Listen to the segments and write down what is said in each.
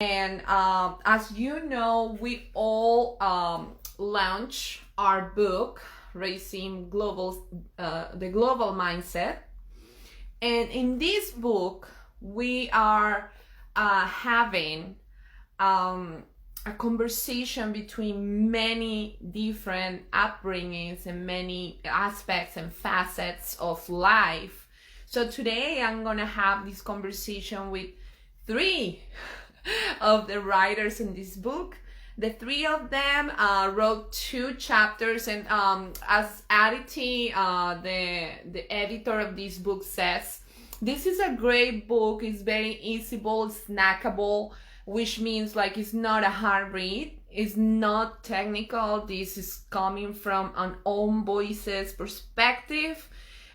And as you know, we all launch our book, Raising the Global Mindset. And in this book, we are having a conversation between many different upbringings and many aspects and facets of life. So today I'm going to have this conversation with three of the writers in this book. The three of them wrote 2 chapters, and as Aditi, the editor of this book, says, this is a great book. It's very easyable, snackable, which means like it's not a hard read. It's not technical. This is coming from an own voices perspective,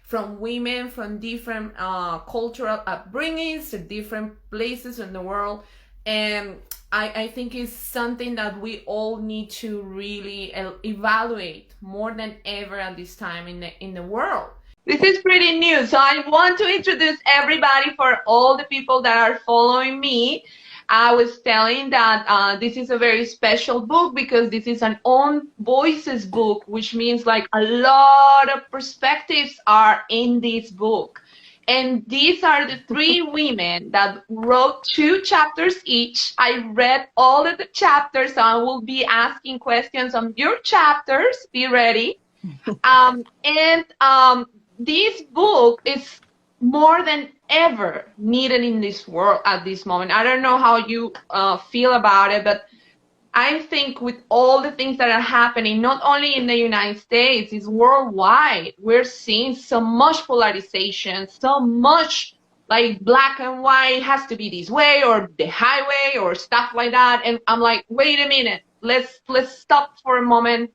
from women from different cultural upbringings, different places in the world. And I think it's something that we all need to really evaluate more than ever at this time in the world. This is pretty new, so I want to introduce everybody for all the people that are following me. I was telling that this is a very special book because this is an own voices book, which means like a lot of perspectives are in this book. And these are the 3 women that wrote 2 chapters each. I read all of the chapters, so I will be asking questions on your chapters. Be ready. This book is more than ever needed in this world at this moment. I don't know how you feel about it, but I think with all the things that are happening, not only in the United States, it's worldwide. We're seeing so much polarization, so much like black and white has to be this way or the highway or stuff like that. And I'm like, wait a minute, let's stop for a moment.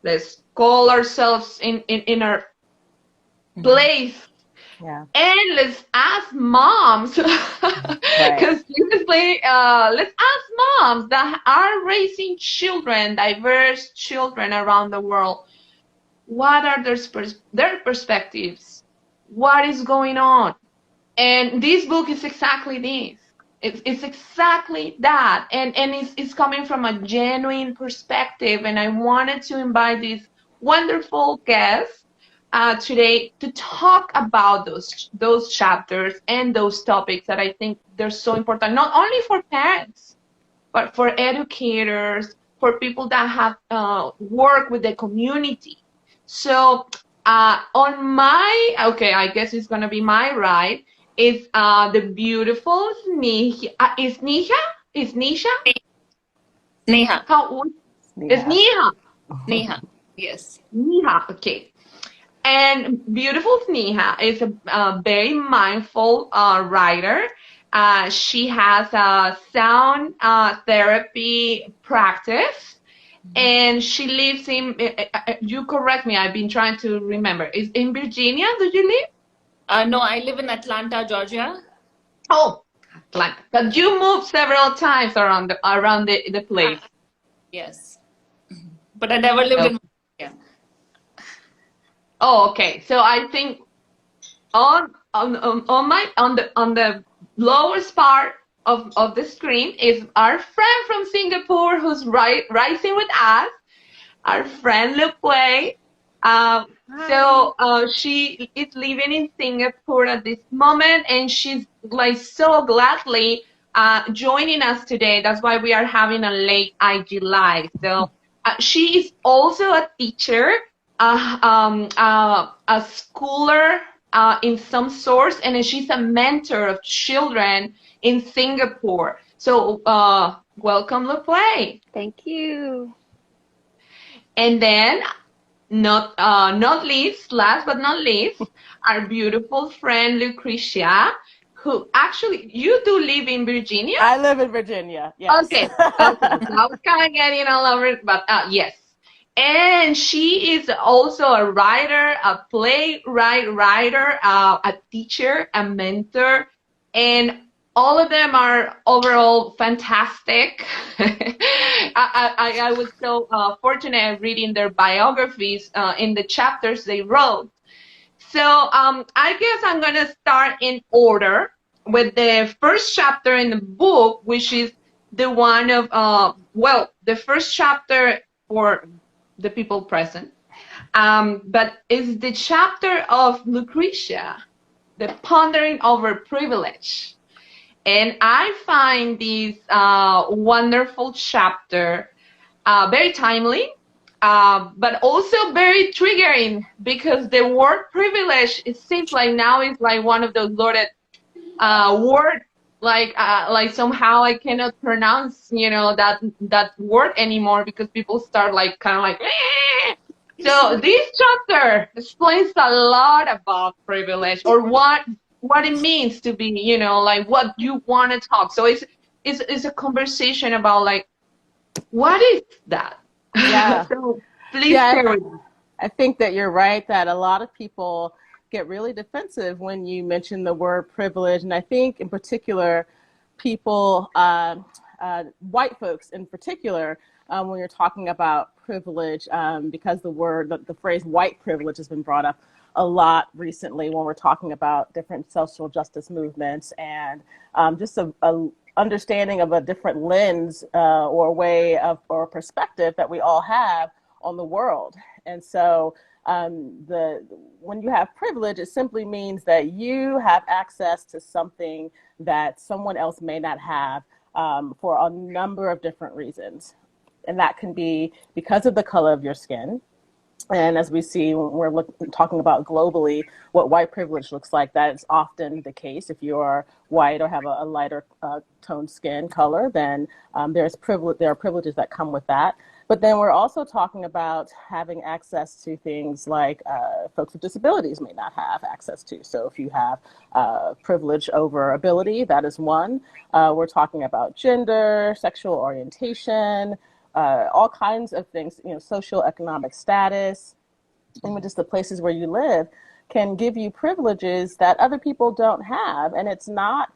Let's call ourselves in our place. Yeah. And let's ask moms, because seriously, let's ask moms that are raising children, diverse children around the world, what are their perspectives? What is going on? And this book is exactly this. It's exactly that. And it's coming from a genuine perspective. And I wanted to invite these wonderful guests today to talk about those chapters and those topics that I think they're so important, not only for parents, but for educators, for people that have worked with the community. So on my, okay, I guess it's going to be my right, is the beautiful Sneha. Is Nisha? Is Nisha? Sneha. How? It's Sneha. Sneha. Yes. Sneha. Okay. And beautiful Sneha is a very mindful writer. She has a sound therapy practice, and she lives in, you correct me, I've been trying to remember. Is in Virginia, do you live? No, I live in Atlanta, Georgia. Oh, Atlanta. But you moved several times around the place. Yes. But I never lived in Virginia. Oh, okay. So I think on the lowest part of the screen is our friend from Singapore who's rising with us, our friend Lupwai. So she is living in Singapore at this moment, and she's like so gladly joining us today. That's why we are having a late IG live. So she is also a teacher, a schooler in some sorts, and she's a mentor of children in Singapore. So welcome, Lupwai. Thank you. And then, last but not least, our beautiful friend Lucretia, who actually, you do live in Virginia? I live in Virginia, yes. Okay. So I was kind of getting all over it, but yes. And she is also a writer, a writer, a teacher, a mentor, and all of them are overall fantastic. I was so fortunate reading their biographies in the chapters they wrote. So I guess I'm going to start in order. with the first chapter in the book, which is the one of, the first chapter for the people present. But it's the chapter of Lucretia, the pondering over privilege. And I find this wonderful chapter very timely, but also very triggering, because the word privilege, it seems like now is like one of those loaded word, like somehow I cannot pronounce, that word anymore, because people start like kind of like. So this chapter explains a lot about privilege, or what it means to be, like what you want to talk. So it's a conversation about like, what is that? Yeah. So please share with me. I think that you're right, that a lot of people get really defensive when you mention the word privilege. And I think in particular, people, white folks in particular, when you're talking about privilege, because the phrase white privilege has been brought up a lot recently when we're talking about different social justice movements, and just a understanding of a different lens or way of or perspective that we all have on the world. And so when you have privilege, it simply means that you have access to something that someone else may not have, for a number of different reasons. And that can be because of the color of your skin. And as we see when we're talking about globally what white privilege looks like, that is often the case. If you are white or have a lighter toned skin color, then there are privileges that come with that. But then we're also talking about having access to things like folks with disabilities may not have access to. So if you have privilege over ability, that is one. We're talking about gender, sexual orientation, all kinds of things, social economic status, even just the places where you live can give you privileges that other people don't have. And it's not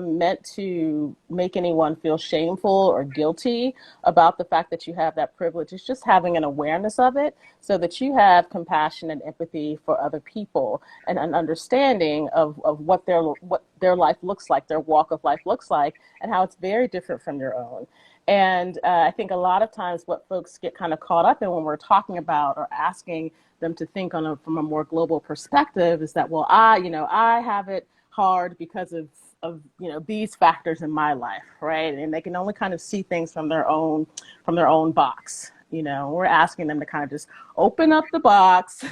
meant to make anyone feel shameful or guilty about the fact that you have that privilege. It's just having an awareness of it so that you have compassion and empathy for other people, and an understanding of what their life looks like, their walk of life looks like, and how it's very different from your own. And I think a lot of times what folks get kind of caught up in when we're talking about or asking them to think from a more global perspective is that, well, I have it hard because of these factors in my life, right? And they can only kind of see things from their own box. We're asking them to kind of just open up the box,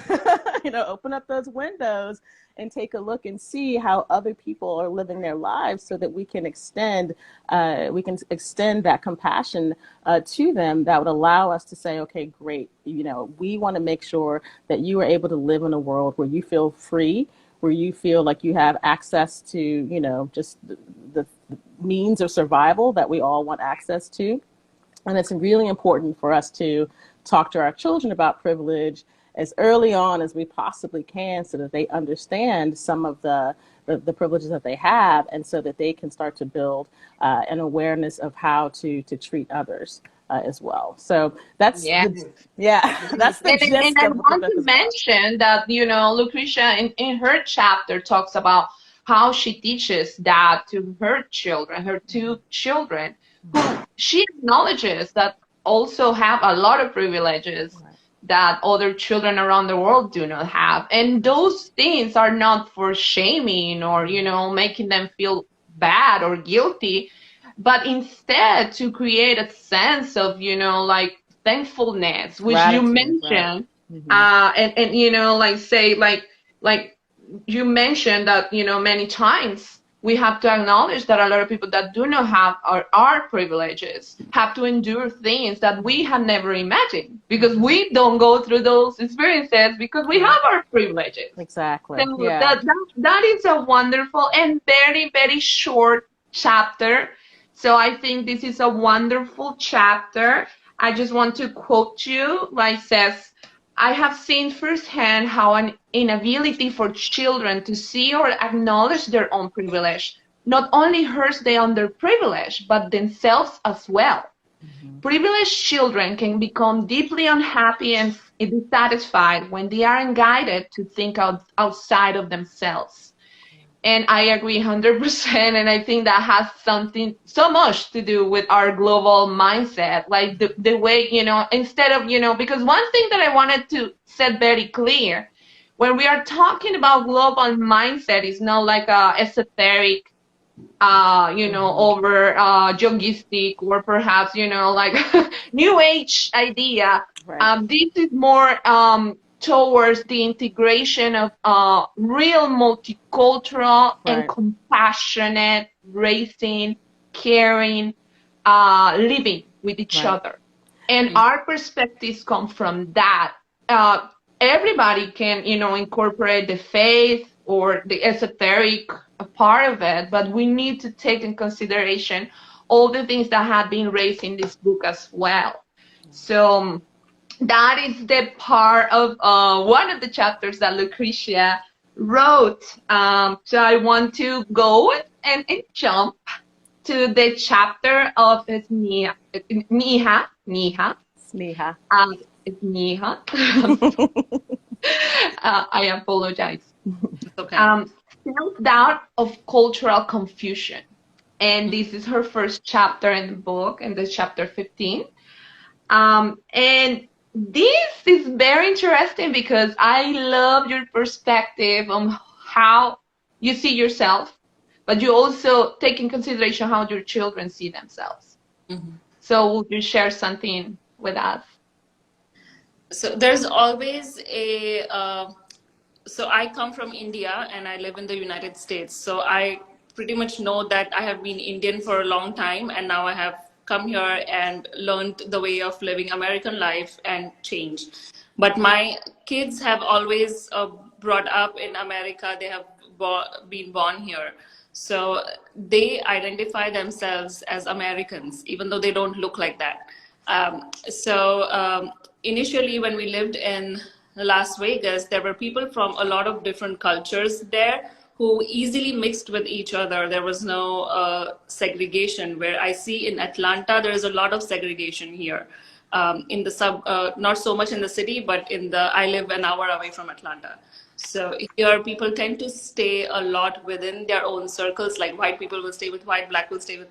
open up those windows and take a look and see how other people are living their lives, so that we can extend that compassion to them, that would allow us to say, okay, great, we want to make sure that you are able to live in a world where you feel free, where you feel like you have access to, just the means of survival that we all want access to. And it's really important for us to talk to our children about privilege as early on as we possibly can, so that they understand some of the privileges that they have, and so that they can start to build an awareness of how to treat others as well. So that's that's the gist and I of want to mention that Lucretia in her chapter talks about how she teaches that to her two children, who she acknowledges that also have a lot of privileges that other children around the world do not have. And those things are not for shaming or, making them feel bad or guilty, but instead to create a sense of, like thankfulness, which gratitude, you mentioned, right. and like you mentioned that, many times we have to acknowledge that a lot of people that do not have our privileges have to endure things that we had never imagined, because we don't go through those experiences because we have our privileges. Exactly. So Yeah. that is a wonderful and very, very short chapter. So I think this is a wonderful chapter. I just want to quote you, like says, I have seen firsthand how an inability for children to see or acknowledge their own privilege not only hurts the underprivileged, but themselves as well. Privileged children can become deeply unhappy and dissatisfied when they aren't guided to think outside of themselves. And I agree 100%. And I think that has something so much to do with our global mindset, like the way, instead of, because one thing that I wanted to set very clear when we are talking about global mindset is not like a esoteric, over yogistic or perhaps, like new age idea. Right. This is more towards the integration of real multicultural and Right. compassionate raising, caring, living with each Right. other. And our perspectives come from that. Uh, Everybody can, incorporate the faith or the esoteric part of it, but we need to take in consideration all the things that have been raised in this book as well. So that is the part of one of the chapters that Lucretia wrote. So I want to go and jump to the chapter of Sneha. Sneha. Sneha. I apologize. Okay. Self-doubt of cultural confusion. And this is her first chapter in the book, and this chapter 15. And this is very interesting because I love your perspective on how you see yourself, but you also take in consideration how your children see themselves. So would you share something with us? So there's always so I come from India and I live in the United States. So I pretty much know that I have been Indian for a long time, and now I have come here and learned the way of living American life and change. But my kids have always brought up in America. They have been born here. So they identify themselves as Americans, even though they don't look like that. Initially, when we lived in Las Vegas, there were people from a lot of different cultures there who easily mixed with each other. There was no segregation, where I see in Atlanta, there is a lot of segregation here. In the not so much in the city, but I live an hour away from Atlanta. So here people tend to stay a lot within their own circles, like white people will stay with white, black will stay with,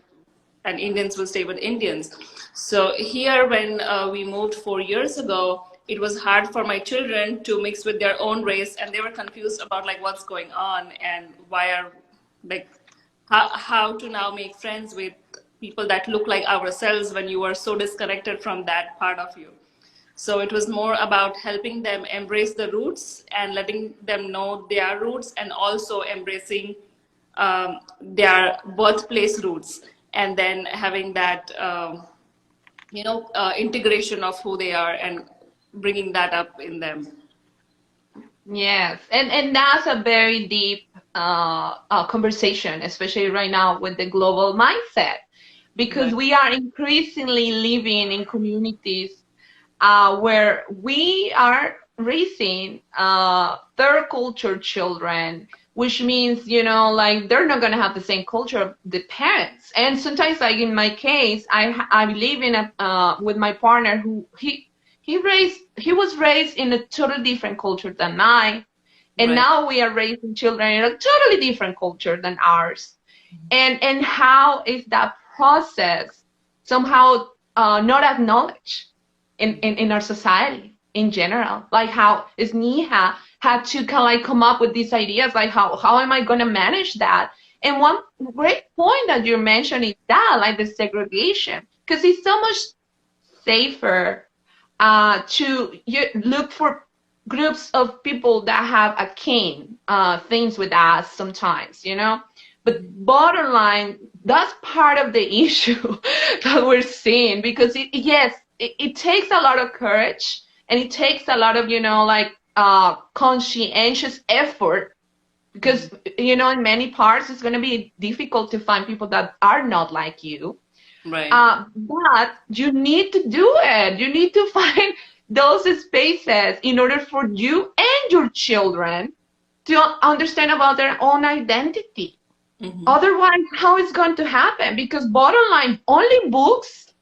and Indians will stay with Indians. So here, when we moved 4 years ago, it was hard for my children to mix with their own race, and they were confused about like what's going on and why are like how to now make friends with people that look like ourselves when you are so disconnected from that part of you. So it was more about helping them embrace the roots and letting them know their roots, and also embracing their birthplace roots, and then having that integration of who they are and bringing that up in them. Yes, and that's a very deep conversation, especially right now with the global mindset, because we are increasingly living in communities where we are raising third culture children, which means, like they're not going to have the same culture of the parents. And sometimes, like in my case, I live in with my partner who he was raised in a totally different culture than mine. And now we are raising children in a totally different culture than ours. And how is that process somehow not acknowledged in our society in general? Like how Sneha had to kind of like come up with these ideas, like how am I going to manage that? And one great point that you mentioned is that, like the segregation, because it's so much safer to look for groups of people that have akin things with us sometimes, But bottom line, that's part of the issue that we're seeing, because it takes a lot of courage, and it takes a lot of, conscientious effort, because, in many parts, it's going to be difficult to find people that are not like you. Right. But you need to do it. You need to find those spaces in order for you and your children to understand about their own identity. Otherwise, how is going to happen? Because bottom line, only books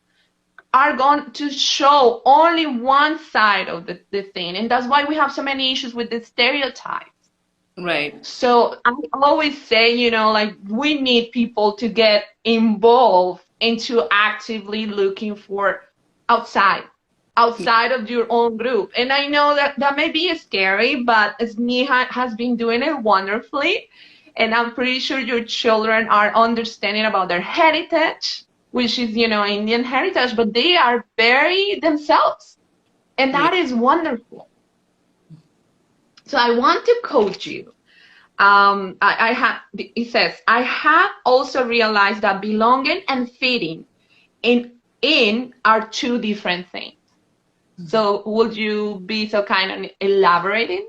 are going to show only one side of the thing. And that's why we have so many issues with the stereotypes. Right. So I always say, like we need people to get involved into actively looking for outside, outside of your own group. And I know that that may be scary, but Sneha has been doing it wonderfully. And I'm pretty sure your children are understanding about their heritage, which is, Indian heritage, but they are very themselves. And Yeah. that is wonderful. So I want to coach you. I have, it says, I have also realized that belonging and fitting in are two different things. So would you be so kind and elaborating?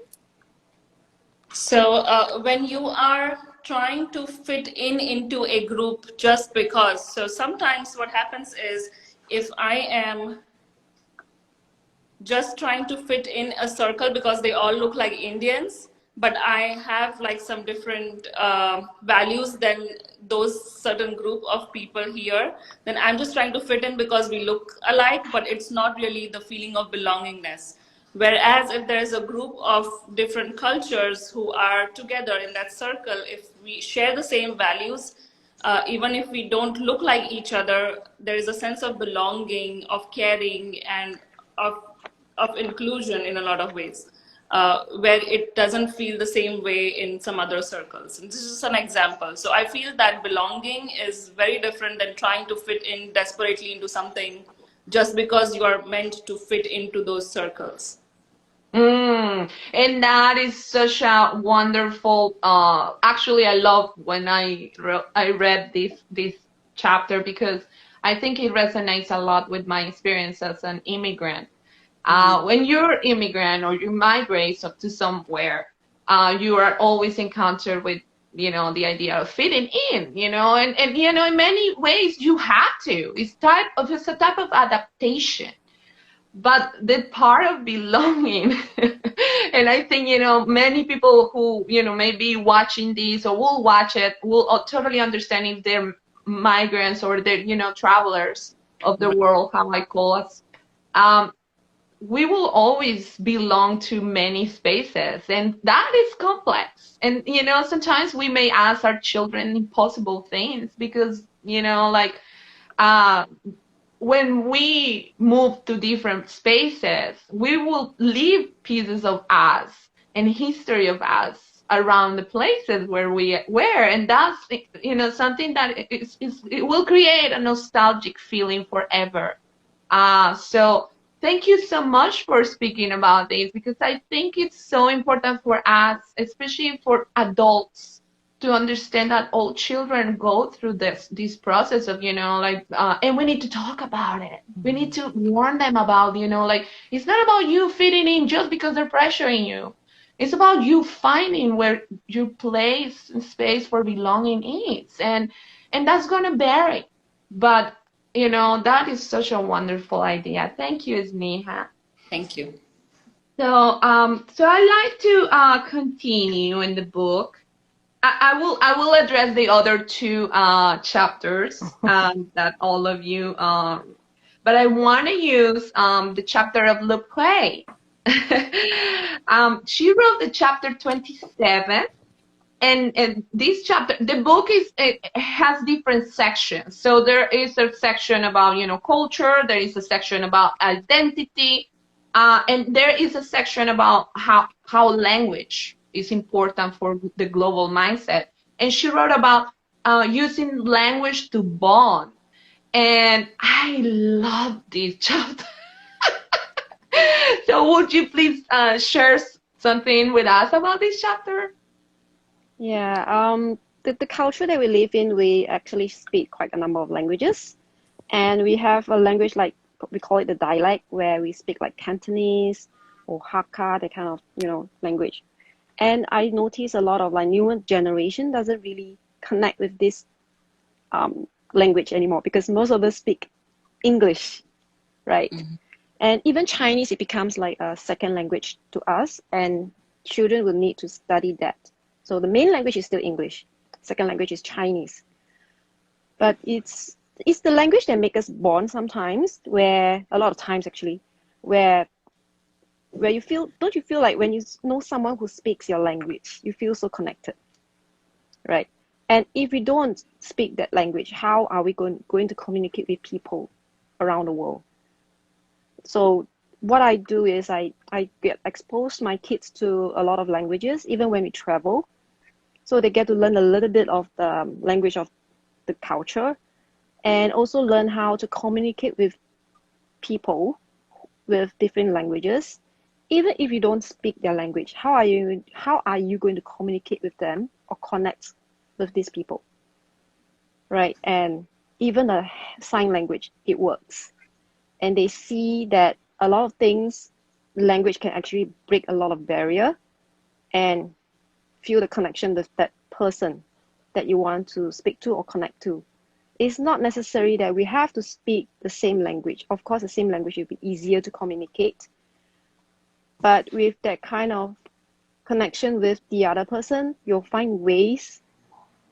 So when you are trying to fit in into a group just because, so sometimes what happens is if I am just trying to fit in a circle because they all look like Indians, but I have like some different values than those certain group of people here, then I'm just trying to fit in because we look alike, but it's not really the feeling of belongingness. Whereas if there's a group of different cultures who are together in that circle, if we share the same values, even if we don't look like each other, there is a sense of belonging, of caring, and of inclusion in a lot of ways, where it doesn't feel the same way in some other circles. And this is just an example. So I feel that belonging is very different than trying to fit in desperately into something just because you are meant to fit into those circles. And that is such a wonderful. Actually, I love when I read this chapter because I think it resonates a lot with my experience as an immigrant. When you're immigrant or you migrate to somewhere, you are always encountered with, the idea of fitting in, and in many ways you have to. It's a type of adaptation. But the part of belonging, and I think, many people who, may be watching this or will watch it will totally understand if they're migrants or they're, travelers of the world, how I call us. Um, we will always belong to many spaces, and that is complex. And sometimes we may ask our children impossible things because like uh when we move to different spaces, we will leave pieces of us and history of us around the places where we were, and that's something that it will create a nostalgic feeling forever. So thank you so much for speaking about this because I think it's so important for us, especially for adults, to understand that all children go through this process of and we need to talk about it. We need to warn them about like it's not about you fitting in just because they're pressuring you. It's about you finding where your place and space for belonging is, and that's gonna vary, but that is such a wonderful idea. Thank you, Sneha. Thank you. So I like to continue in the book. I will address the other two chapters that all of you but I want to use the chapter of Lupwai. She wrote the chapter 27, and this chapter, the book it has different sections. So there is a section about culture, there is a section about identity, and there is a section about how language is important for the global mindset. And she wrote about using language to bond, and I love this chapter. So would you please share something with us about this chapter? Yeah, the culture that we live in, we actually speak quite a number of languages. And we have a language like, we call it the dialect, where we speak like Cantonese or Hakka, that kind of, language. And I notice a lot of like newer generation doesn't really connect with this language anymore because most of us speak English, right? And even Chinese, it becomes like a second language to us, and children will need to study that. So the main language is still English. Second language is Chinese. But it's the language that makes us bond sometimes, where a lot of times actually, where where you feel, don't you feel like when you know someone who speaks your language, you feel so connected, right? And if we don't speak that language, how are we going to communicate with people around the world? So what I do is I get exposed my kids to a lot of languages, even when we travel. So they get to learn a little bit of the language of the culture, and also learn how to communicate with people with different languages. Even if you don't speak their language, how are you going to communicate with them or connect with these people, right? And even a sign language, it works. And they see that a lot of things, language can actually break a lot of barrier and feel the connection with that person that you want to speak to or connect to. It's not necessary that we have to speak the same language. Of course, the same language will be easier to communicate. But with that kind of connection with the other person, you'll find ways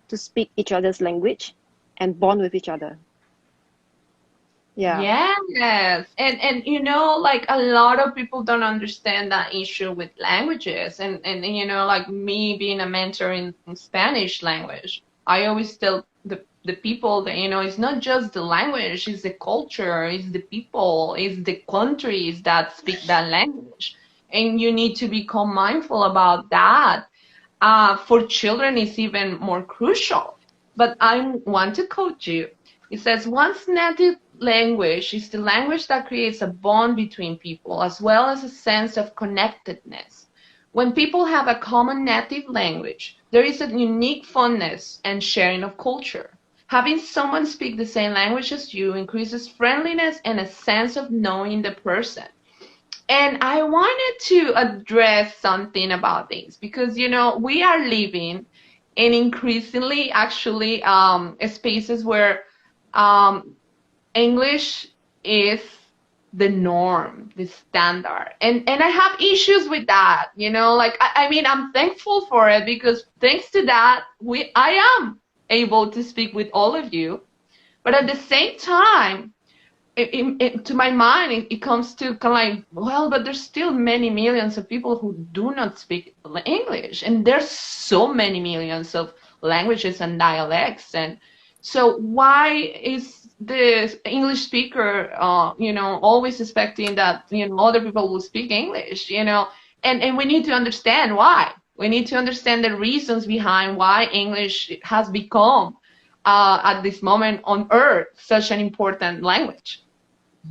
to speak each other's language and bond with each other. Yeah. Yes. And you know, like a lot of people don't understand that issue with languages. And you know, like me being a mentor in Spanish language, I always tell the people that, you know, it's not just the language, it's the culture, it's the people, it's the countries that speak that language. And you need to become mindful about that. For children, it's even more crucial. But I want to quote you. It says, one's native language is the language that creates a bond between people, as well as a sense of connectedness. When people have a common native language, there is a unique fondness and sharing of culture. Having someone speak the same language as you increases friendliness and a sense of knowing the person. And I wanted to address something about this because, you know, we are living in increasingly actually spaces where English is the norm, the standard. And I have issues with that, you know, like I mean I'm thankful for it because thanks to that I am able to speak with all of you. But at the same time, to my mind, it comes to kind of like, well, but there's still many millions of people who do not speak English, and there's so many millions of languages and dialects, and so why is the English speaker, you know, always expecting that, you know, other people will speak English, you know, and we need to understand why. We need to understand the reasons behind why English has become, at this moment on Earth, such an important language.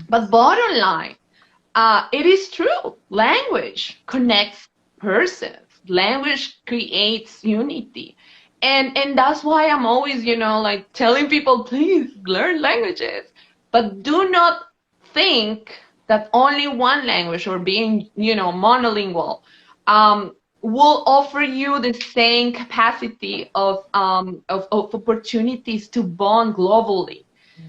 But bottom line, it is true. Language connects persons. Language creates unity. And that's why I'm always, you know, like telling people, please learn languages. But do not think that only one language or being, you know, monolingual will offer you the same capacity of opportunities to bond globally.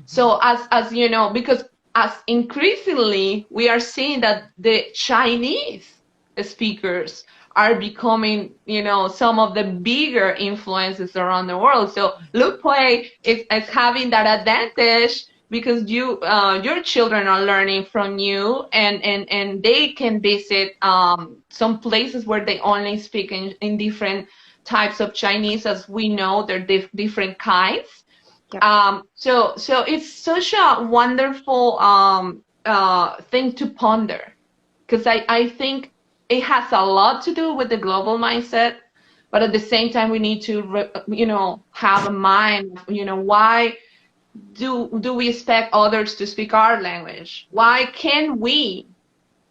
So as you know, because as increasingly we are seeing that the Chinese speakers are becoming, you know, some of the bigger influences around the world. So Lupwai is having that advantage because your children are learning from you, and they can visit some places where they only speak in different types of Chinese, as we know there are different kinds. Yep. So it's such a wonderful thing to ponder, because I think it has a lot to do with the global mindset, but at the same time we need to you know, have a mind, you know, why do we expect others to speak our language? Why can't we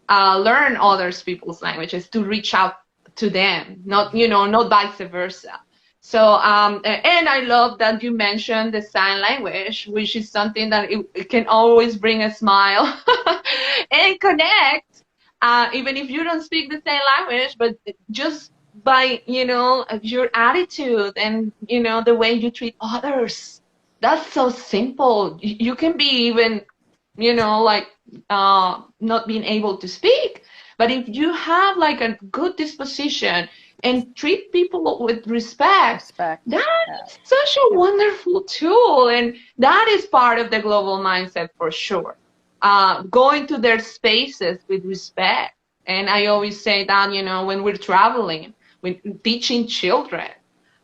learn others people's languages to reach out to them, not, you know, not vice versa? So, and I love that you mentioned the sign language, which is something that it can always bring a smile and connect, even if you don't speak the same language, but just by, you know, your attitude and, you know, the way you treat others. That's so simple. You can be even, you know, like not being able to speak, but if you have like a good disposition and treat people with respect. That is such a wonderful tool, and that is part of the global mindset for sure. Going to their spaces with respect, And I always say that, when we're traveling, when teaching children,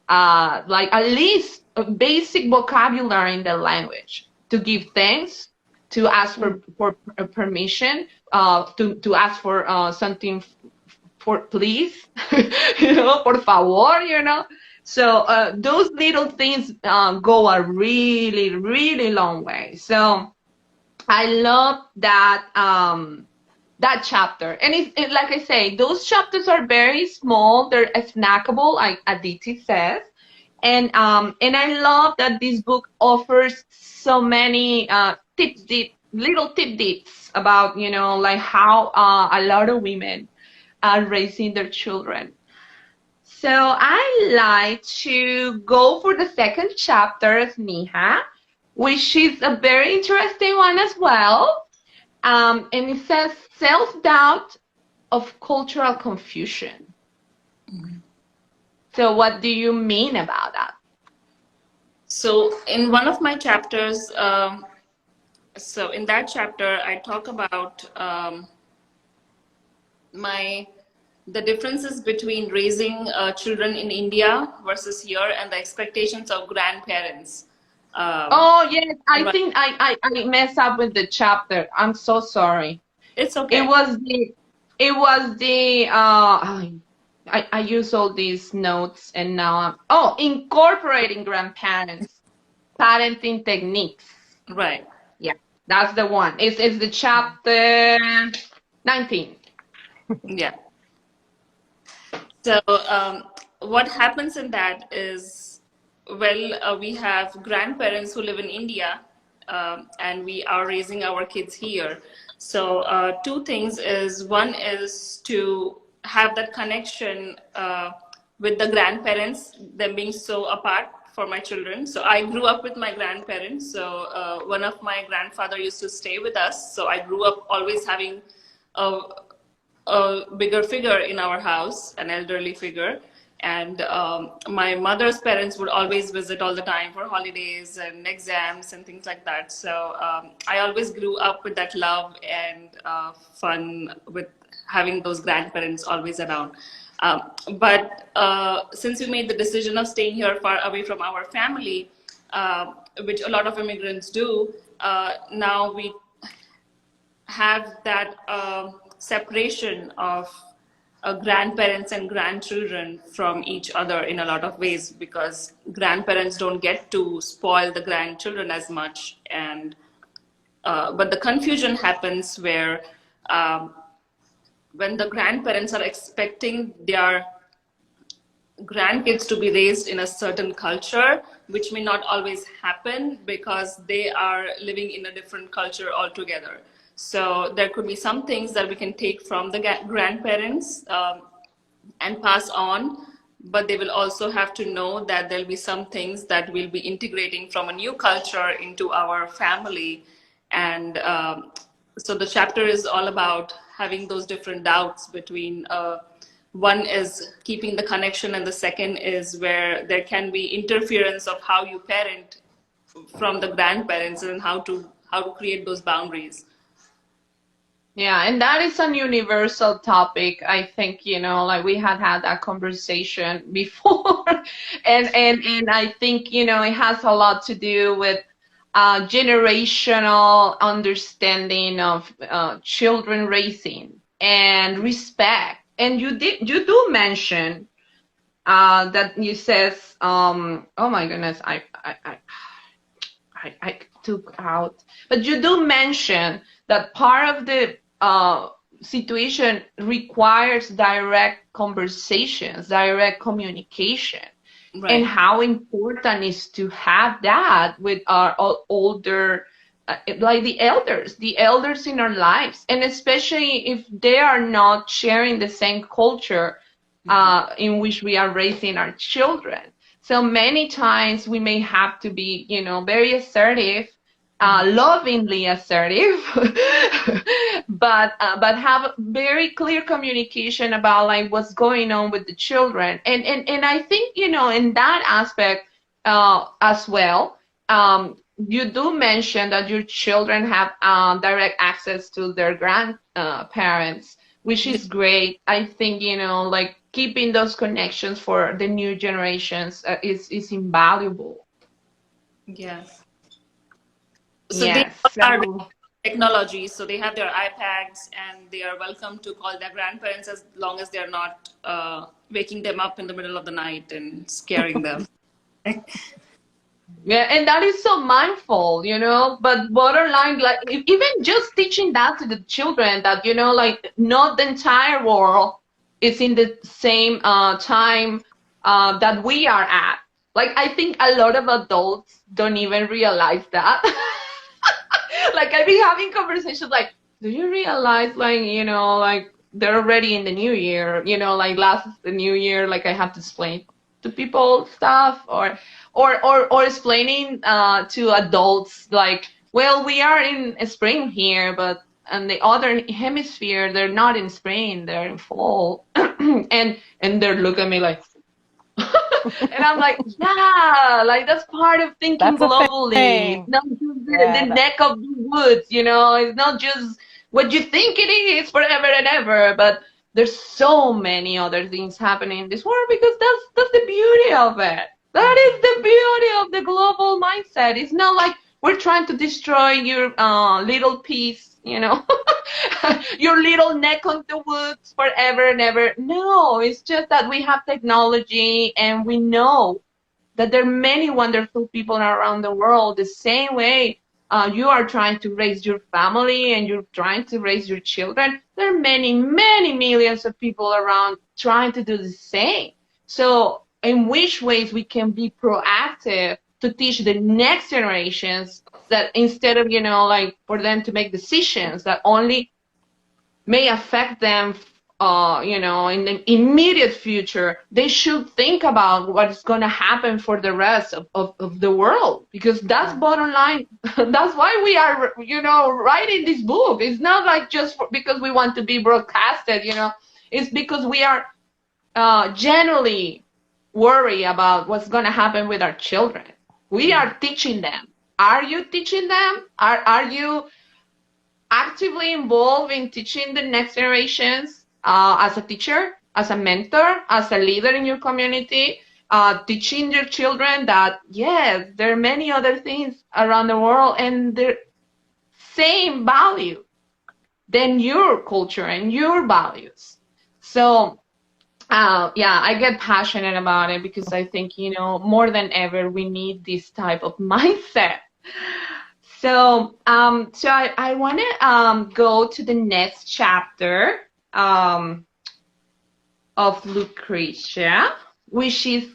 like at least a basic vocabulary in the language, to give thanks, to ask for permission, to ask for something for please, por favor, So those little things go a really, really long way. So I love that chapter. And like I say, those chapters are very small. They're snackable, like Aditi says. And I love that this book offers so many little tidbits about, like how a lot of women are raising their children. So I like to go for the second chapter, Sneha, which is a very interesting one as well. And it says self-doubt of cultural confusion. So what do you mean about that? So in one of my chapters, so in that chapter, I talk about the differences between raising children in India versus here, and the expectations of grandparents. Oh yes, I Right. think I messed up with the chapter. I'm so sorry. It's okay. It was the I use all these notes, and now incorporating grandparents, parenting techniques. Right. Yeah, that's the one. It's the chapter 19. Yeah. So what happens in that is, well, we have grandparents who live in India, and we are raising our kids here. So two things is, one is to have that connection with the grandparents, them being so apart for my children. So I grew up with my grandparents. So one of my grandfather used to stay with us. So I grew up always having a bigger figure in our house, an elderly figure. And my mother's parents would always visit all the time for holidays and exams and things like that. So I always grew up with that love and fun with having those grandparents always around. But since we made the decision of staying here far away from our family, which a lot of immigrants do, now we have that separation of grandparents and grandchildren from each other in a lot of ways, because grandparents don't get to spoil the grandchildren as much. And but the confusion happens where when the grandparents are expecting their grandkids to be raised in a certain culture, which may not always happen because they are living in a different culture altogether. So there could be some things that we can take from the grandparents and pass on, but they will also have to know that there'll be some things that we'll be integrating from a new culture into our family. And so the chapter is all about having those different doubts between one is keeping the connection, and the second is where there can be interference of how you parent from the grandparents, and how to create those boundaries. Yeah, and that is an universal topic. I think, like we had that conversation before. And I think, it has a lot to do with generational understanding of children raising and respect. And you do mention that you says, oh my goodness, I took out, but you do mention that part of the situation requires direct conversations, direct communication, Right. and how important is to have that with our older, like the elders in our lives, and especially if they are not sharing the same culture in which we are raising our children. So many times we may have to be, very assertive, lovingly assertive, but have very clear communication about like what's going on with the children. And I think, in that aspect as well, you do mention that your children have direct access to their grandparents, which is great. I think, like keeping those connections for the new generations is invaluable. Yes. So they Yes. all are So, technology, so they have their iPads and they are welcome to call their grandparents as long as they're not waking them up in the middle of the night and scaring them. yeah, and that is so mindful, but borderline, like even just teaching that to the children that, like not the entire world is in the same time that we are at. Like I think a lot of adults don't even realize that. Like I've been having conversations like, do you realize like, like they're already in the new year, like last the new year, like I have to explain to people stuff or explaining to adults like, well, we are in spring here, but on the other hemisphere, they're not in spring, they're in fall. and they're looking at me like, and I'm like, yeah, like that's part of thinking That's a globally. It's thing. not just the Yeah, neck of the woods, It's not just what you think it is forever and ever, but there's so many other things happening in this world because that's the beauty of it. That is the beauty of the global mindset. It's not like we're trying to destroy your little piece, your little neck of the woods forever and ever. No, it's just that we have technology and we know that there are many wonderful people around the world the same way you are trying to raise your family and you're trying to raise your children. There are many, many millions of people around trying to do the same. So in which ways we can be proactive to teach the next generations that instead of, like for them to make decisions that only may affect them, in the immediate future, they should think about what's going to happen for the rest of the world, because that's bottom line. That's why we are, writing this book. It's not like just because we want to be broadcasted, it's because we are genuinely worried about what's going to happen with our children. We are teaching them. Are you teaching them? Are you actively involved in teaching the next generations as a teacher, as a mentor, as a leader in your community, teaching your children that, yes, there are many other things around the world and they're same value than your culture and your values. So, yeah, I get passionate about it because I think, more than ever, we need this type of mindset. So I want to go to the next chapter of Lucretia, which is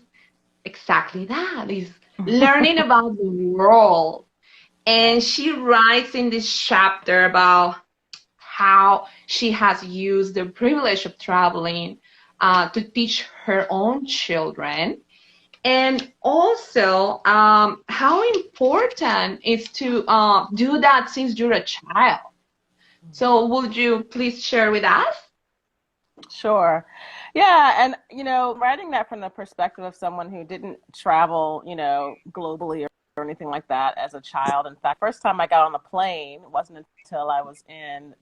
exactly that, is learning about the world. And she writes in this chapter about how she has used the privilege of traveling to teach her own children. And also, how important is to do that since you're a child. So, would you please share with us? sure. Yeah, and writing that from the perspective of someone who didn't travel, globally or anything like that as a child. In fact, first time I got on a plane wasn't until I was in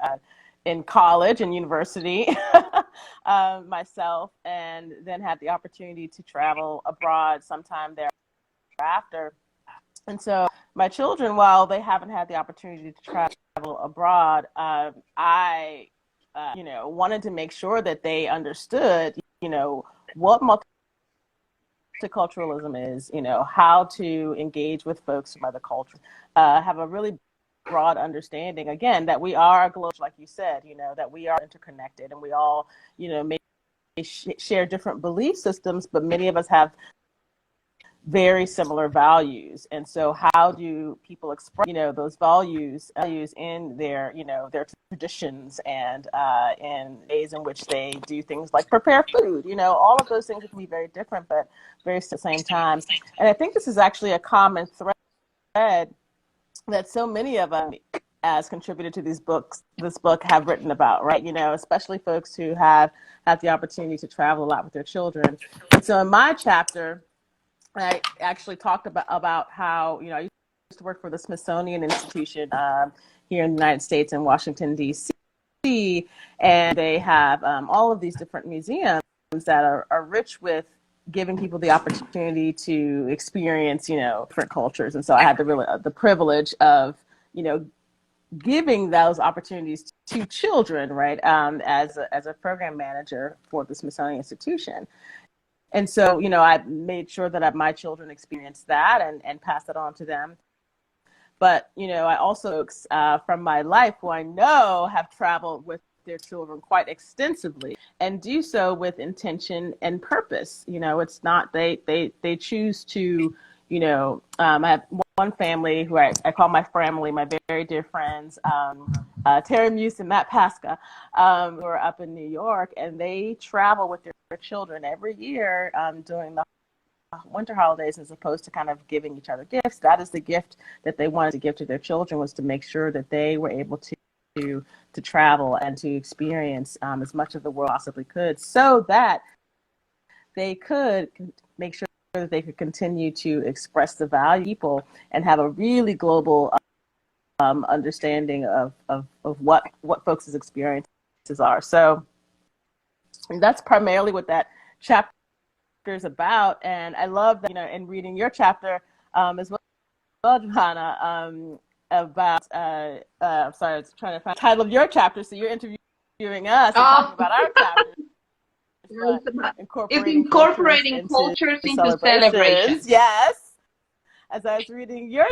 college and university myself, and then had the opportunity to travel abroad sometime thereafter. And so my children, while they haven't had the opportunity to travel abroad, I, wanted to make sure that they understood, what multiculturalism is, how to engage with folks from other cultures, have a really broad understanding, again, that we are global, like you said, that we are interconnected and we all, may share different belief systems, but many of us have very similar values. And so how do people express, those values in their traditions and in ways in which they do things like prepare food, all of those things can be very different, but very at the same time. And I think this is actually a common thread that so many of us as contributed to this book have written about, right? Especially folks who have had the opportunity to travel a lot with their children. And so in my chapter, I actually talked about how, I used to work for the Smithsonian Institution here in the United States in Washington, D.C. see, and they have all of these different museums that are rich with giving people the opportunity to experience, different cultures. And so I had the privilege of, giving those opportunities to children, right, as a program manager for the Smithsonian Institution. And so, I made sure that my children experienced that and passed it on to them. But, I also, from my life, who I know have traveled with their children quite extensively and do so with intention and purpose. It's not, they choose to, I have one family who I call my family, my very dear friends, Terry Muse and Matt Pasca, who are up in New York, and they travel with their children every year during the winter holidays, as opposed to kind of giving each other gifts. That is the gift that they wanted to give to their children, was to make sure that they were able to travel and to experience as much of the world possibly could, so that they could make sure that they could continue to express the value of people and have a really global understanding of what folks' experiences are. So that's primarily what that chapter is about. And I love that, in reading your chapter as well, Johana, about, I'm sorry, I was trying to find the title of your chapter. So you're interviewing us and talking about our chapter. It's incorporating cultures into celebrations. Yes. As I was reading your,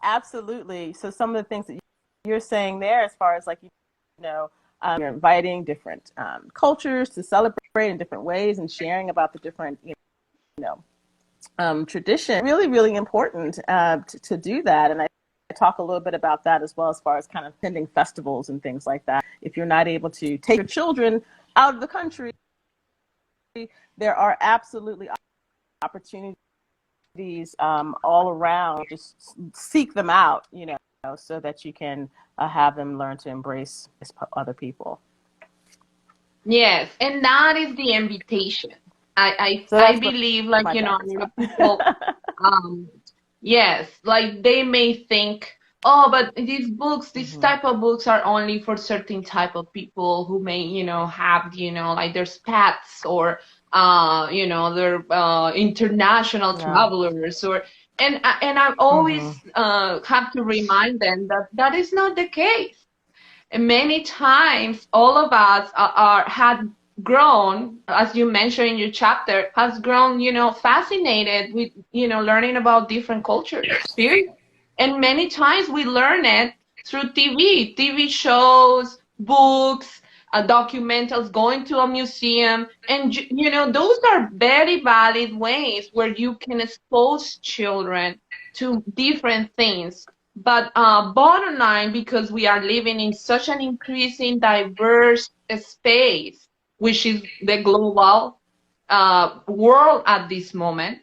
absolutely. So some of the things that you're saying there, as far as you're inviting different cultures to celebrate in different ways and sharing about the different, tradition, really, really important to do that. And I talk a little bit about that as well, as far as kind of attending festivals and things like that. If you're not able to take your children out of the country, there are absolutely opportunities all around. Just seek them out, so that you can have them learn to embrace other people. Yes, and that is the invitation. I believe, a lot of people, yes, they may think, oh, but these books, this type of books are only for certain type of people who may, have, there's pets or, they're international travelers and I always have to remind them that is not the case. And many times, all of us had grown, as you mentioned in your chapter, has grown, fascinated with, learning about different cultures, period. And many times we learn it through TV shows, books, documentaries, going to a museum. And, those are very valid ways where you can expose children to different things. But bottom line, because we are living in such an increasing diverse space, which is the global world at this moment,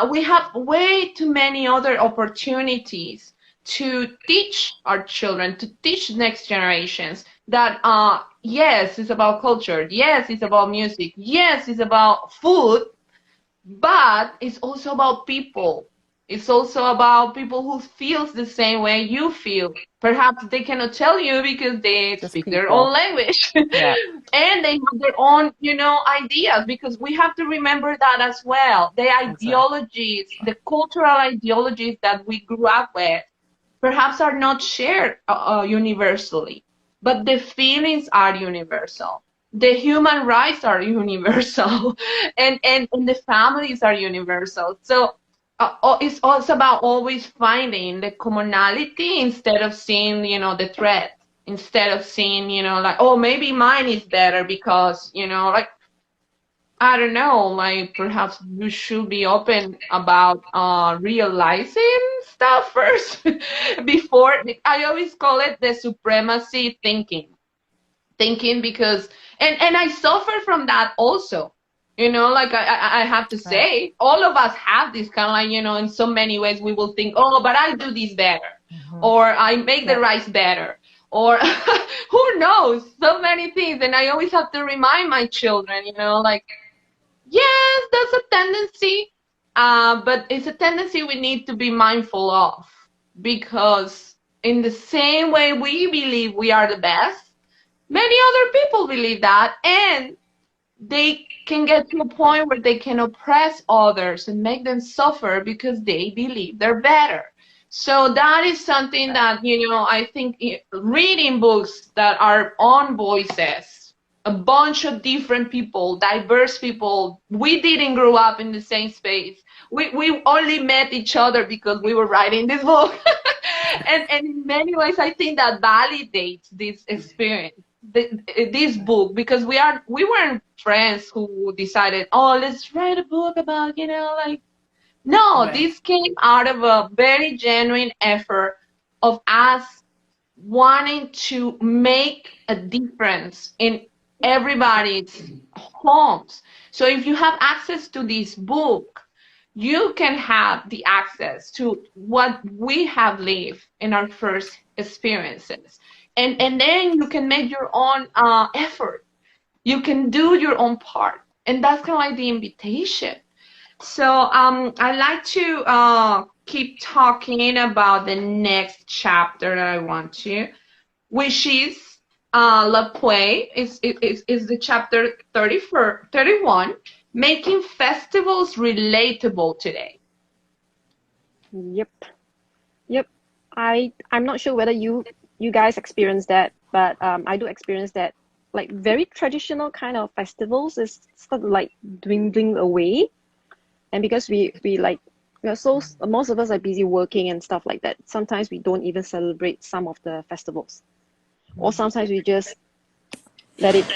we have way too many other opportunities to teach our children, to teach next generations that, yes, it's about culture. Yes, it's about music. Yes, it's about food, but it's also about people. It's also about people who feels the same way you feel. Perhaps they cannot tell you because they speak their own language. Yeah. And they have their own, ideas, because we have to remember that as well. The ideologies, the cultural ideologies that we grew up with, perhaps are not shared universally, but the feelings are universal. The human rights are universal, and the families are universal. So it's also about always finding the commonality instead of seeing, the threat, instead of seeing, oh, maybe mine is better because, I don't know, perhaps you should be open about realizing stuff first before. I always call it the supremacy thinking because, and I suffer from that also. I have to say, all of us have this kind of in so many ways we will think, oh, but I do this better, or I make the rice better, or who knows, so many things. And I always have to remind my children, yes, that's a tendency, but it's a tendency we need to be mindful of, because in the same way we believe we are the best, many other people believe that, and they can get to a point where they can oppress others and make them suffer because they believe they're better. So that is something that, I think reading books that are on voices, a bunch of different people, diverse people, we didn't grow up in the same space. We only met each other because we were writing this book. And in many ways, I think that validates this experience, this book, because we weren't friends who decided, oh, let's write a book about, like, no, Right. this came out of a very genuine effort of us wanting to make a difference in everybody's homes. So if you have access to this book, you can have the access to what we have lived in our first experiences. And then you can make your own effort. You can do your own part. And that's kind of like the invitation. So I'd like to keep talking about the next chapter that I want to, which is Lupwai, is the chapter 31, making festivals relatable today. Yep. I'm not sure whether you guys experience that, but I do experience that. Like very traditional kind of festivals is sort of like dwindling away, and because we like, so most of us are busy working and stuff like that. Sometimes we don't even celebrate some of the festivals, or sometimes we just let it,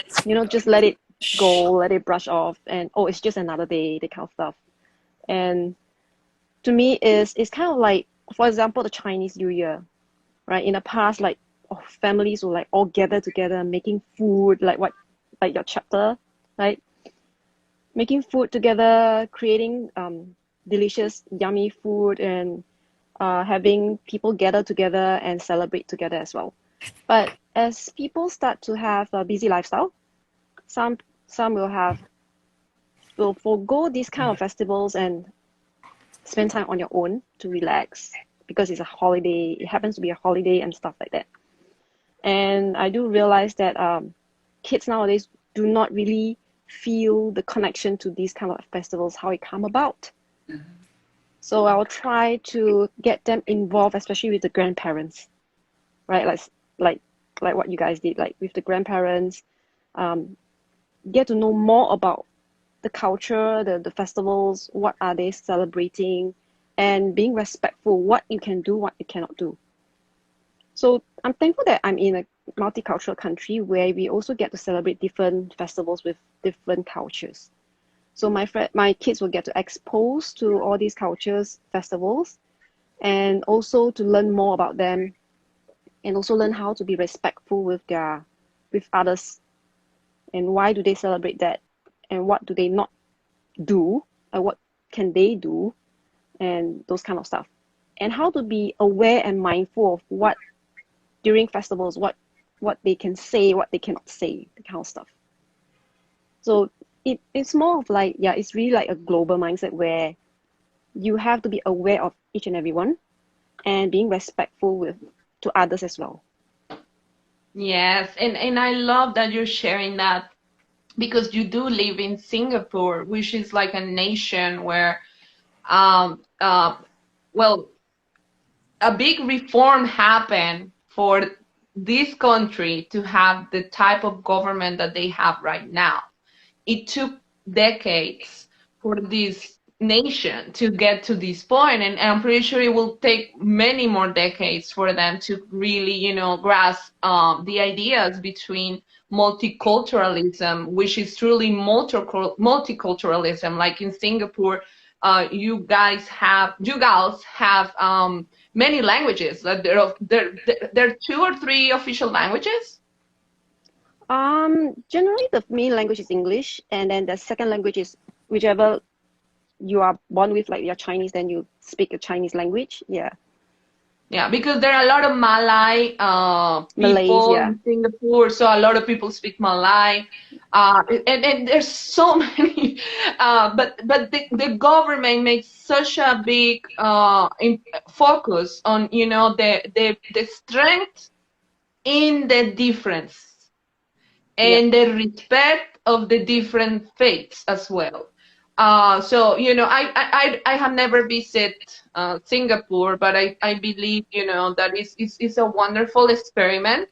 just let it go, let it brush off, and oh, it's just another day, that kind of stuff. And to me, it's kind of like, for example, the Chinese New Year, right? In the past, like, families will like all gather together, making food, like your chapter, right? Making food together, creating delicious, yummy food, and having people gather together and celebrate together as well. But as people start to have a busy lifestyle, some will forego these kind of festivals and spend time on your own to relax because it's a holiday. It happens to be a holiday and stuff like that. And I do realize that kids nowadays do not really feel the connection to these kind of festivals, how it come about. So I'll try to get them involved, especially with the grandparents, right? Like what you guys did, like with the grandparents, get to know more about the culture, the festivals, what are they celebrating, and being respectful, what you can do, what you cannot do. So I'm thankful that I'm in a multicultural country where we also get to celebrate different festivals with different cultures. So my kids will get to expose to all these cultures, festivals, and also to learn more about them, and also learn how to be respectful with others, and why do they celebrate that, and what do they not do, and what can they do, and those kind of stuff, and how to be aware and mindful of what during festivals, what they can say, what they cannot say, that kind of stuff. So it's more of like, it's really like a global mindset where you have to be aware of each and every one and being respectful to others as well. Yes, and I love that you're sharing that, because you do live in Singapore, which is like a nation where, well, a big reform happened for this country to have the type of government that they have right now. It took decades for this nation to get to this point, and I'm pretty sure it will take many more decades for them to really, grasp the ideas between multiculturalism, which is truly multiculturalism. Like in Singapore, you guys have many languages. There are 2 or 3 official languages. Generally the main language is English, and then the second language is whichever you are born with, like you're Chinese, then you speak a Chinese language. Yeah. Yeah, because there are a lot of Malay Malays, people yeah. in Singapore, so a lot of people speak Malay, and there's so many. But the government makes such a big focus on, you know, the strength in the difference Yep. and the respect of the different faiths as well. So, you know, I have never visited Singapore, but I believe, you know, that it's a wonderful experiment.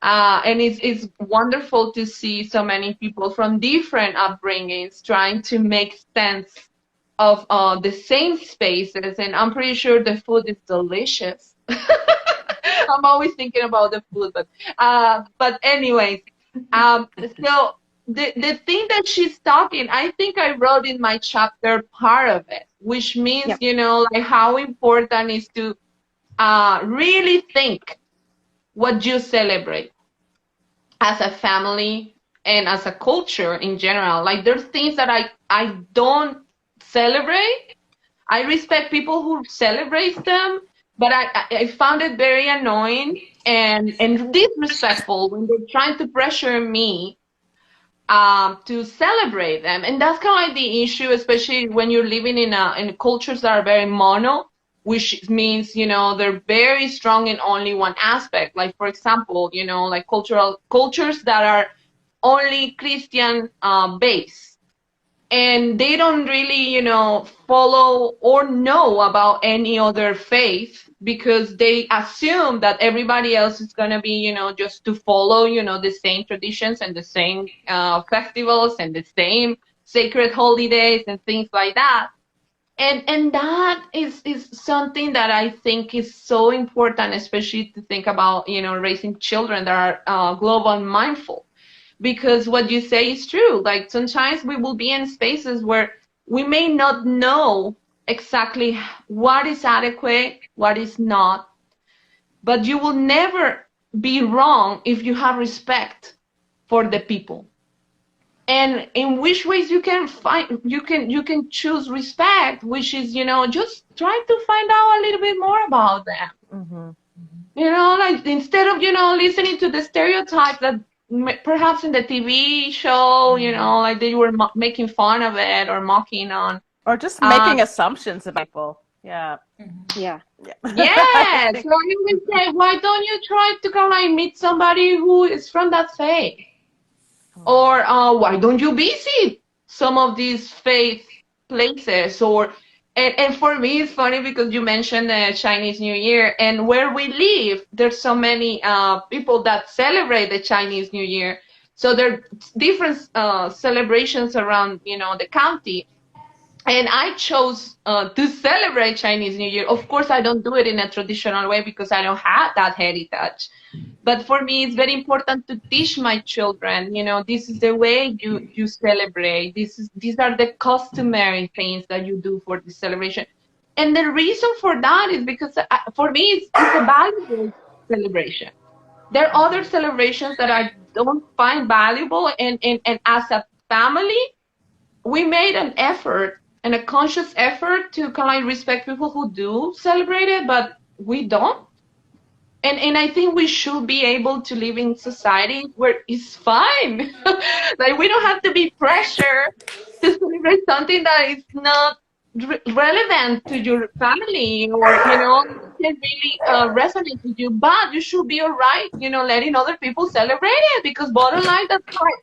And it's wonderful to see so many people from different upbringings trying to make sense of the same spaces. And I'm pretty sure the food is delicious. I'm always thinking about the food, but anyways, so the thing that she's talking, I think I wrote in my chapter part of it, which means, Yep. you know, like how important is to really think what you celebrate as a family and as a culture in general. Like there's things that I don't celebrate. I respect people who celebrate them, but I found it very annoying and disrespectful when they're trying to pressure me to celebrate them. And that's kind of like the issue, especially when you're living in cultures that are very mono, which means, you know, they're very strong in only one aspect. Like, for example, you know, like cultures that are only Christian based, and they don't really, you know, follow or know about any other faith because they assume that everybody else is going to be, you know, just to follow, you know, the same traditions and the same festivals and the same sacred holidays and things like that. And that is something that I think is so important, especially to think about, you know, raising children that are global mindful, because what you say is true. Like sometimes we will be in spaces where we may not know exactly what is adequate, what is not, but you will never be wrong if you have respect for the people. And in which ways you can choose respect, which is, you know, just try to find out a little bit more about them. Mm-hmm. You know, like instead of, you know, listening to the stereotypes that perhaps in the TV show, you know, like they were making fun of it or mocking on. Or just Uh, making assumptions about people. Yeah. Yeah. Yeah. I yeah, so think, I would say, why don't you try to kind of like meet somebody who is from that faith? Or why don't you visit some of these faith places? Or and for me, it's funny because you mentioned the Chinese New Year, and where we live, there's so many people that celebrate the Chinese New Year. So there are different celebrations around, you know, the county. And I chose to celebrate Chinese New Year. Of course, I don't do it in a traditional way because I don't have that heritage. But for me, it's very important to teach my children, you know, this is the way you celebrate. These are the customary things that you do for the celebration. And the reason for that is because for me, it's a valuable celebration. There are other celebrations that I don't find valuable, and as a family, we made an effort and a conscious effort to kind of like respect people who do celebrate it, but we don't. And I think we should be able to live in society where it's fine. Like we don't have to be pressured to celebrate something that is not relevant to your family, or, you know, can really resonate with you. But you should be all right, you know, letting other people celebrate it, because bottom line, that's like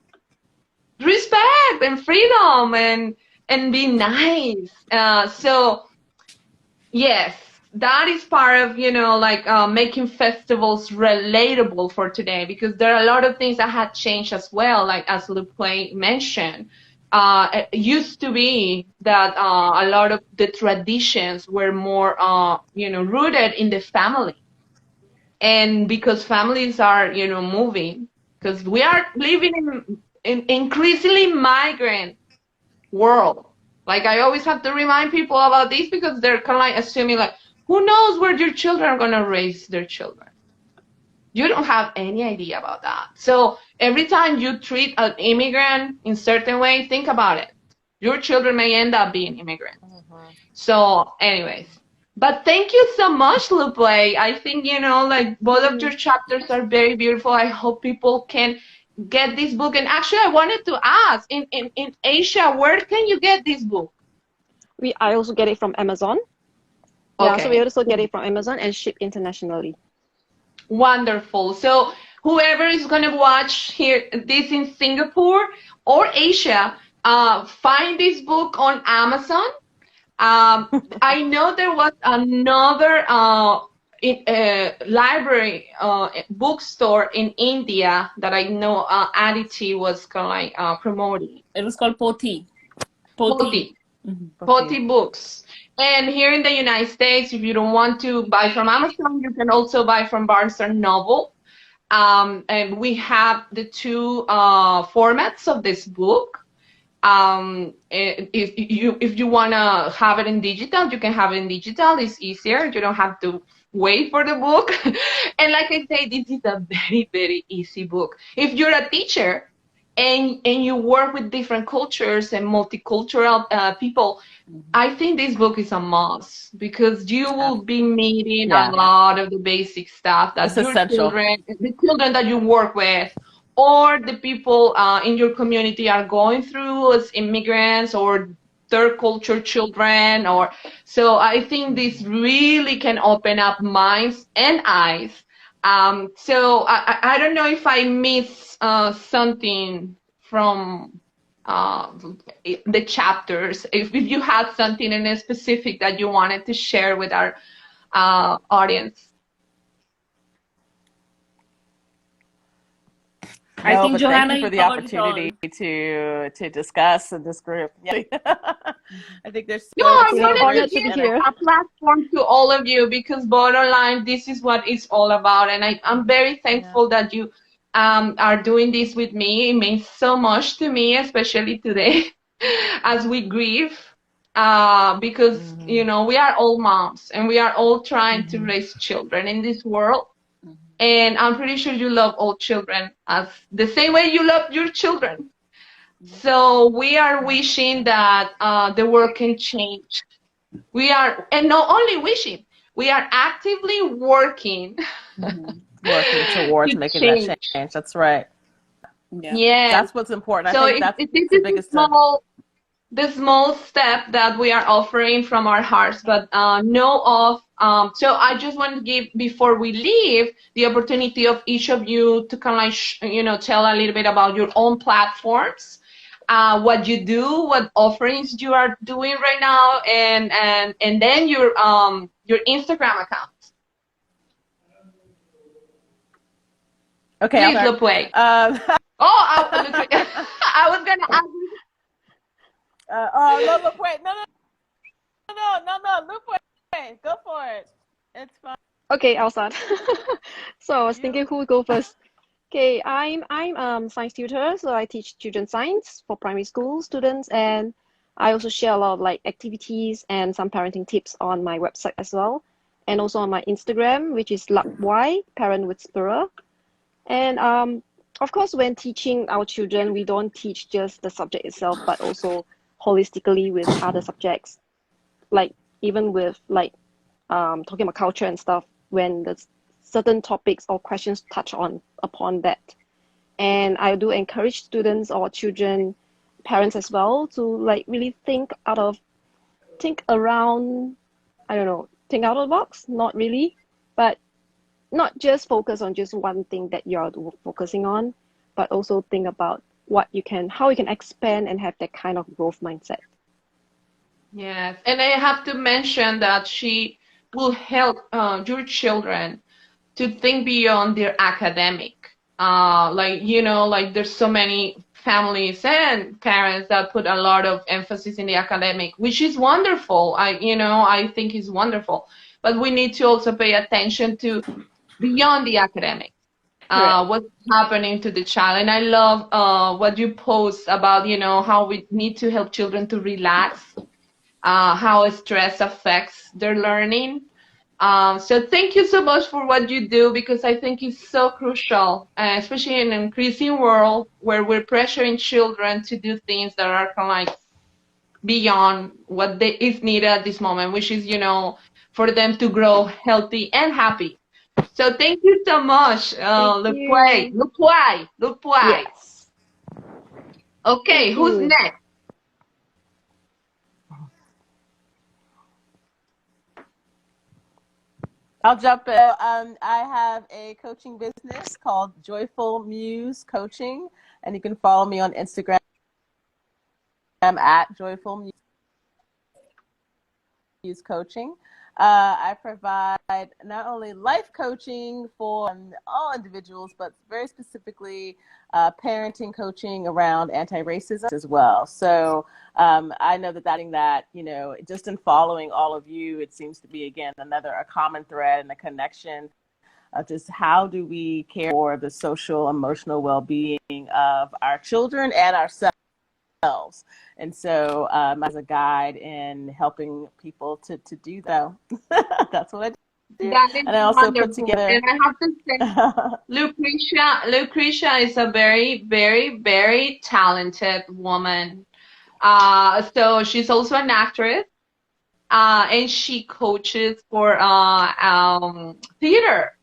respect and freedom and be nice. So yes, that is part of, you know, like making festivals relatable for today, because there are a lot of things that had changed as well. Like as Lupwai mentioned, it used to be that a lot of the traditions were more, you know, rooted in the family, and because families are, you know, moving, because we are living in increasingly migrant world. Like I always have to remind people about this, because they're kind of like assuming like, who knows where your children are going to raise their children? You don't have any idea about that. So every time you treat an immigrant in certain way, think about it. Your children may end up being immigrants. So anyways, But thank you so much, Lupwai. I think, like both of your chapters are very beautiful. I hope people can get this book. And actually, I wanted to ask, in Asia, where can you get this book? I also get it from Amazon. Yeah, so we Okay. also get it from Amazon and ship internationally. Wonderful. So whoever is going to watch here this in Singapore or Asia, find this book on Amazon. I know there was another library bookstore in India that I know Aditi was kind of like promoting. It was called Poti. Poti. Poti Books. And here in the United States, if you don't want to buy from Amazon, you can also buy from Barnes and Noble. And we have the two formats of this book. If you want to have it in digital, you can have it in digital. It's easier. You don't have to wait for the book. And like I say, this is a very, very easy book. If you're a teacher and you work with different cultures and multicultural people, I think this book is a must because you will be meeting a lot of the basic stuff that your children, the children that you work with, or the people in your community are going through as immigrants or third culture children. So I think this really can open up minds and eyes. So I don't know if I miss something from the chapters. If you had something in a specific that you wanted to share with our audience. I think Johana, thank you for the opportunity to discuss in this group. Yeah. I think there's I'm going to give a platform to all of you because bottom line, this is what it's all about, and I'm very thankful that you are doing this with me. It means so much to me, especially today, as we grieve, because we are all moms and we are all trying to raise children in this world. And I'm pretty sure you love all children as the same way you love your children. So we are wishing that the world can change. And not only wishing, we are actively working. Working towards making that change. That's right. Yeah. That's what's important. So I think that's the biggest step. The small step that we are offering from our hearts, but so I just want to give, before we leave, the opportunity of each of you to kind of like, tell a little bit about your own platforms, what you do, what offerings you are doing right now, and then your Instagram account. Okay, please, Lupwai. I was gonna ask you. No, Lupwai, no, Lupwai, go for it. It's fine. Okay, I'll start. So I was thinking who would go first. Okay, I'm science tutor, so I teach children's science for primary school students, and I also share a lot of like activities and some parenting tips on my website as well, and also on my Instagram, which is Lupwai, Parent Whisperer. And of course, when teaching our children, we don't teach just the subject itself, but also holistically with other subjects, like even with like talking about culture and stuff, when the certain topics or questions touch upon that. And I do encourage students or children, parents as well, to like really think out of the box, not really, but not just focus on just one thing that you're focusing on, but also think about how you can expand and have that kind of growth mindset. Yes, and I have to mention that she will help your children to think beyond their academic. Like there's so many families and parents that put a lot of emphasis in the academic, which is wonderful. I think is wonderful, but we need to also pay attention to beyond the academic. What's happening to the child. And I love what you post about, how we need to help children to relax, how stress affects their learning. So thank you so much for what you do, because I think it's so crucial, especially in an increasing world where we're pressuring children to do things that are kind of like beyond what is needed at this moment, which is, for them to grow healthy and happy. So thank you so much, Thank Lupwai. you. Lupwai. Yes. Okay, Thank who's you. next? I'll jump in. I have a coaching business called Joyful Muse Coaching, and you can follow me on Instagram at Joyful Muse Coaching. I provide not only life coaching for all individuals, but very specifically parenting coaching around anti-racism as well. So I know that, just in following all of you, it seems to be, again, a common thread and a connection of just how do we care for the social, emotional well-being of our children and ourselves. And so as a guide in helping people to do that, that's what I do. That is And I also put wonderful. together. And I have to say, Lucretia is a very, very, very talented woman. So she's also an actress, and she coaches for theater.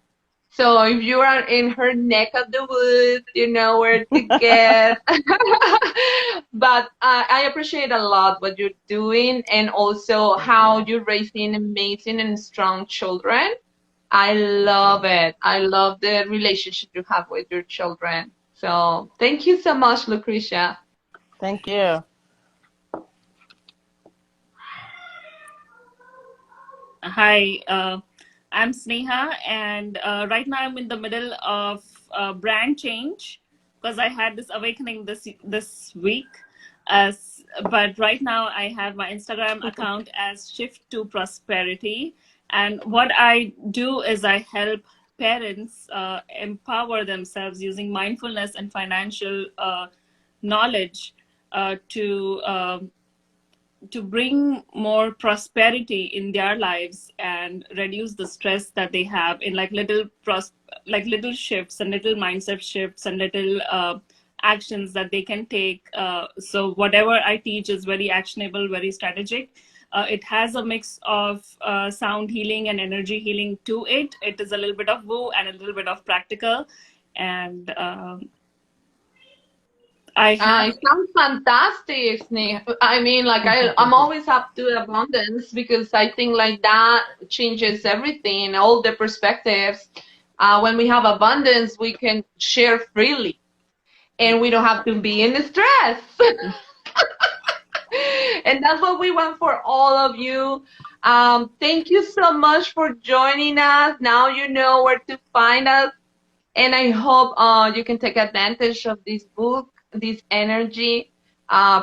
So if you are in her neck of the woods, you know where to get. But I appreciate a lot what you're doing and also how you're raising amazing and strong children. I love it. I love the relationship you have with your children. So thank you so much, Lucretia. Thank you. Hi, I'm Sneha, and right now I'm in the middle of brand change because I had this awakening this week. But right now I have my Instagram account as Shift to Prosperity, and what I do is I help parents empower themselves using mindfulness and financial knowledge to bring more prosperity in their lives and reduce the stress that they have in like little shifts and little mindset shifts and little actions that they can take. So whatever I teach is very actionable, very strategic. It has a mix of sound healing and energy healing to it. It is a little bit of woo and a little bit of practical. And It sounds fantastic, Sneha. I mean, like I'm always up to abundance because I think like that changes everything, all the perspectives. When we have abundance, we can share freely, and we don't have to be in stress. And that's what we want for all of you. Thank you so much for joining us. Now you know where to find us. And I hope you can take advantage of this book, this energy.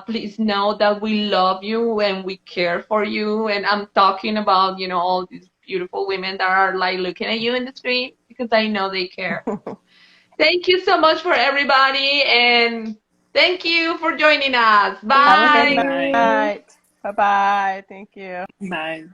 Please know that we love you and we care for you. And I'm talking about, all these beautiful women that are like looking at you in the street because I know they care. Thank you so much for everybody. And thank you for joining us. Have a Bye. good night. Bye-bye. Thank you. bye.